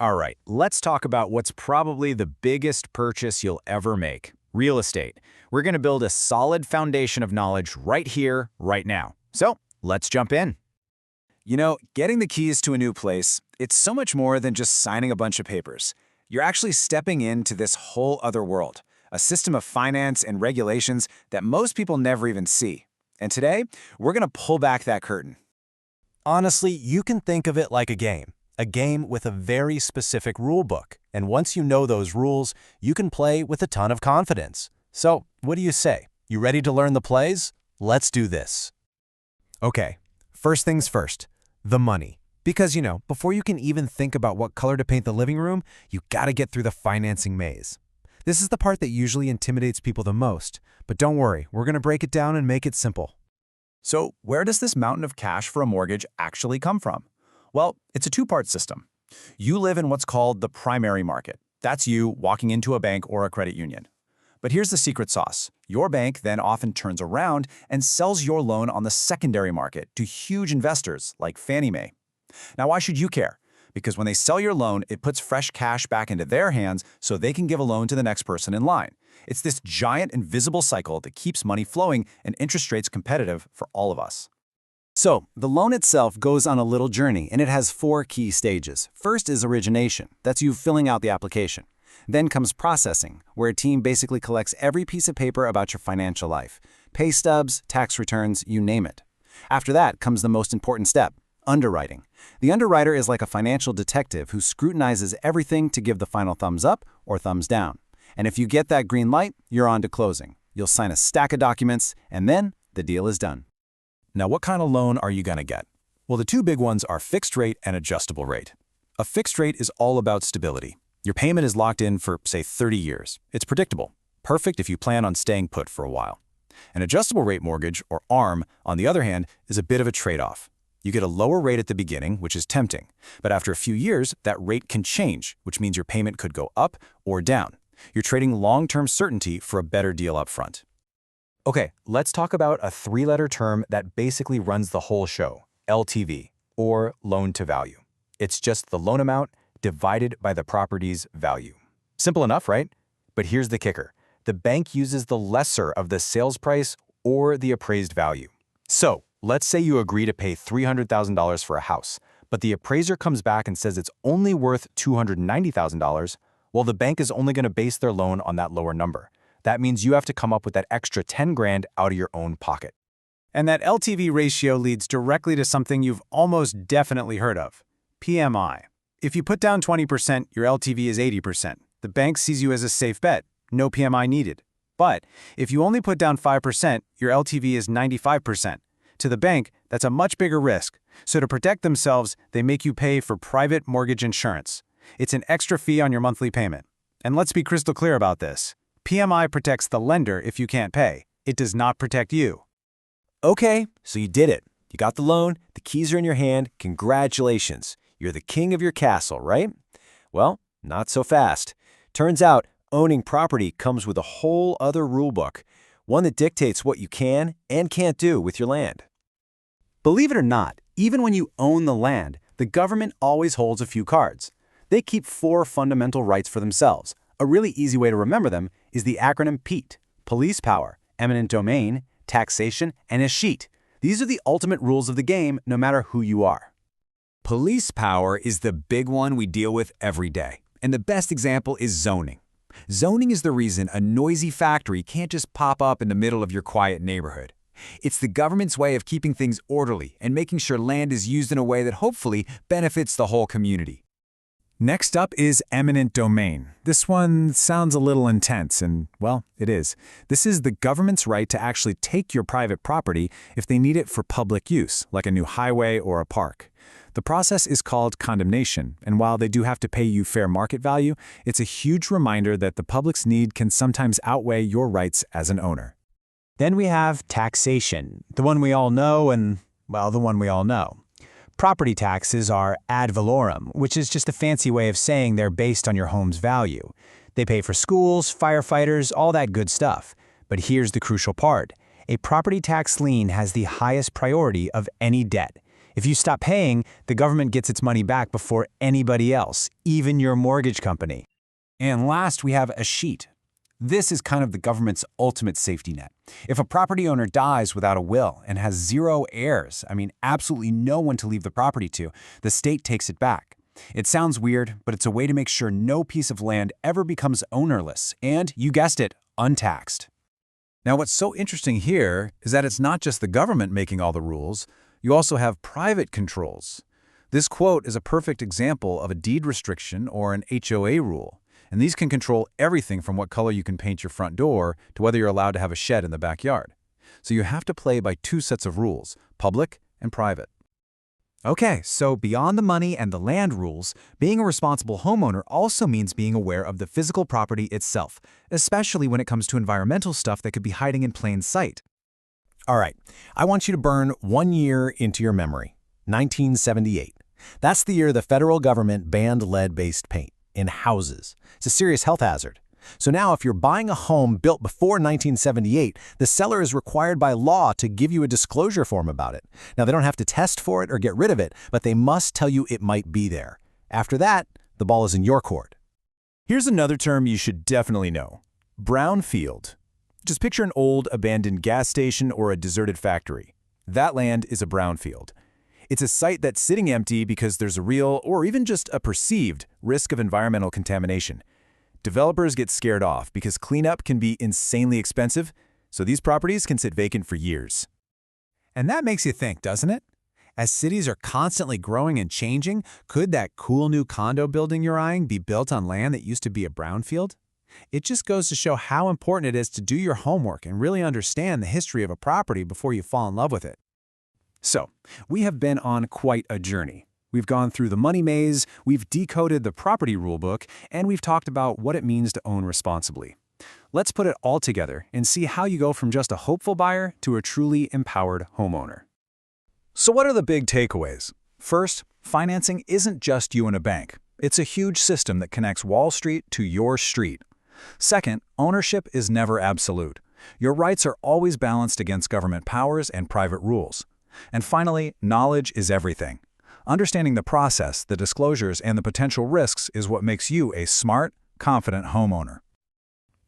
All right, let's talk about what's probably the biggest purchase you'll ever make: real estate. We're going to build a solid foundation of knowledge right here, right now. So let's jump in. Getting the keys to a new place, it's so much more than just signing a bunch of papers. You're actually stepping into this whole other world, a system of finance and regulations that most people never even see. And today, we're going to pull back that curtain. Honestly, you can think of it like a game with a very specific rule book. And once you know those rules, you can play with a ton of confidence. So, what do you say? You ready to learn the plays? Let's do this. Okay, first things first, the money. Because, before you can even think about what color to paint the living room, you gotta get through the financing maze. This is the part that usually intimidates people the most. But don't worry, we're gonna break it down and make it simple. So where does this mountain of cash for a mortgage actually come from? Well, it's a two-part system. You live in what's called the primary market. That's you walking into a bank or a credit union. But here's the secret sauce. Your bank then often turns around and sells your loan on the secondary market to huge investors like Fannie Mae. Now, why should you care? Because when they sell your loan, it puts fresh cash back into their hands so they can give a loan to the next person in line. It's this giant invisible cycle that keeps money flowing and interest rates competitive for all of us. So, the loan itself goes on a little journey, and it has 4 key stages. First is origination. That's you filling out the application. Then comes processing, where a team basically collects every piece of paper about your financial life. Pay stubs, tax returns, you name it. After that comes the most important step, underwriting. The underwriter is like a financial detective who scrutinizes everything to give the final thumbs up or thumbs down. And if you get that green light, you're on to closing. You'll sign a stack of documents, and then the deal is done. Now, what kind of loan are you going to get? Well, the two big ones are fixed rate and adjustable rate. A fixed rate is all about stability. Your payment is locked in for, say, 30 years. It's predictable. Perfect if you plan on staying put for a while. An adjustable rate mortgage, or ARM, on the other hand, is a bit of a trade-off. You get a lower rate at the beginning, which is tempting. But after a few years, that rate can change, which means your payment could go up or down. You're trading long-term certainty for a better deal up front. Okay, let's talk about a 3-letter term that basically runs the whole show: LTV, or loan to value. It's just the loan amount divided by the property's value. Simple enough, right? But here's the kicker. The bank uses the lesser of the sales price or the appraised value. So, let's say you agree to pay $300,000 for a house, but the appraiser comes back and says it's only worth $290,000. Well, the bank is only going to base their loan on that lower number. That means you have to come up with that extra 10 grand out of your own pocket. And that LTV ratio leads directly to something you've almost definitely heard of: PMI. If you put down 20%, your LTV is 80%. The bank sees you as a safe bet, no PMI needed. But if you only put down 5%, your LTV is 95%. To the bank, that's a much bigger risk. So to protect themselves, they make you pay for private mortgage insurance. It's an extra fee on your monthly payment. And let's be crystal clear about this. PMI protects the lender if you can't pay. It does not protect you. Okay, so you did it. You got the loan, the keys are in your hand. Congratulations. You're the king of your castle, right? Well, not so fast. Turns out, owning property comes with a whole other rule book, one that dictates what you can and can't do with your land. Believe it or not, even when you own the land, the government always holds a few cards. They keep 4 fundamental rights for themselves. A really easy way to remember them is the acronym PEAT: police power, eminent domain, taxation, and escheat. These are the ultimate rules of the game, no matter who you are. Police power is the big one we deal with every day. And the best example is zoning. Zoning is the reason a noisy factory can't just pop up in the middle of your quiet neighborhood. It's the government's way of keeping things orderly and making sure land is used in a way that hopefully benefits the whole community. Next up is eminent domain. This one sounds a little intense, and, well, it is. This is the government's right to actually take your private property if they need it for public use, like a new highway or a park. The process is called condemnation, and while they do have to pay you fair market value, it's a huge reminder that the public's need can sometimes outweigh your rights as an owner. Then we have taxation, the one we all know and, well, the one we all know. Property taxes are ad valorem, which is just a fancy way of saying they're based on your home's value. They pay for schools, firefighters, all that good stuff. But here's the crucial part. A property tax lien has the highest priority of any debt. If you stop paying, the government gets its money back before anybody else, even your mortgage company. And last, we have a sheet. This is kind of the government's ultimate safety net. If a property owner dies without a will and has zero heirs, absolutely no one to leave the property to, the state takes it back. It sounds weird, but it's a way to make sure no piece of land ever becomes ownerless and, you guessed it, untaxed. Now, what's so interesting here is that it's not just the government making all the rules. You also have private controls. This quote is a perfect example of a deed restriction or an HOA rule. And these can control everything from what color you can paint your front door to whether you're allowed to have a shed in the backyard. So you have to play by two sets of rules, public and private. Okay, so beyond the money and the land rules, being a responsible homeowner also means being aware of the physical property itself, especially when it comes to environmental stuff that could be hiding in plain sight. All right, I want you to burn 1 year into your memory, 1978. That's the year the federal government banned lead-based paint in houses. It's a serious health hazard. So now if you're buying a home built before 1978, the seller is required by law to give you a disclosure form about it. Now, they don't have to test for it or get rid of it, but they must tell you it might be there. After that, the ball is in your court. Here's another term you should definitely know: brownfield. Just picture an old, abandoned gas station or a deserted factory. That land is a brownfield. It's a site that's sitting empty because there's a real, or even just a perceived, risk of environmental contamination. Developers get scared off because cleanup can be insanely expensive, so these properties can sit vacant for years. And that makes you think, doesn't it? As cities are constantly growing and changing, could that cool new condo building you're eyeing be built on land that used to be a brownfield? It just goes to show how important it is to do your homework and really understand the history of a property before you fall in love with it. So, we have been on quite a journey. We've gone through the money maze, we've decoded the property rulebook, and we've talked about what it means to own responsibly. Let's put it all together and see how you go from just a hopeful buyer to a truly empowered homeowner. So what are the big takeaways? First, financing isn't just you and a bank. It's a huge system that connects Wall Street to your street. Second, ownership is never absolute. Your rights are always balanced against government powers and private rules. And finally, knowledge is everything. Understanding the process, the disclosures, and the potential risks is what makes you a smart, confident homeowner.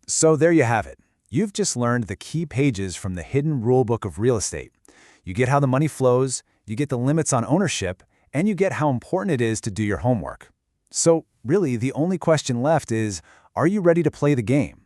So there you have it. You've just learned the key pages from the hidden rulebook of real estate. You get how the money flows, you get the limits on ownership, and you get how important it is to do your homework. So really, the only question left is, are you ready to play the game?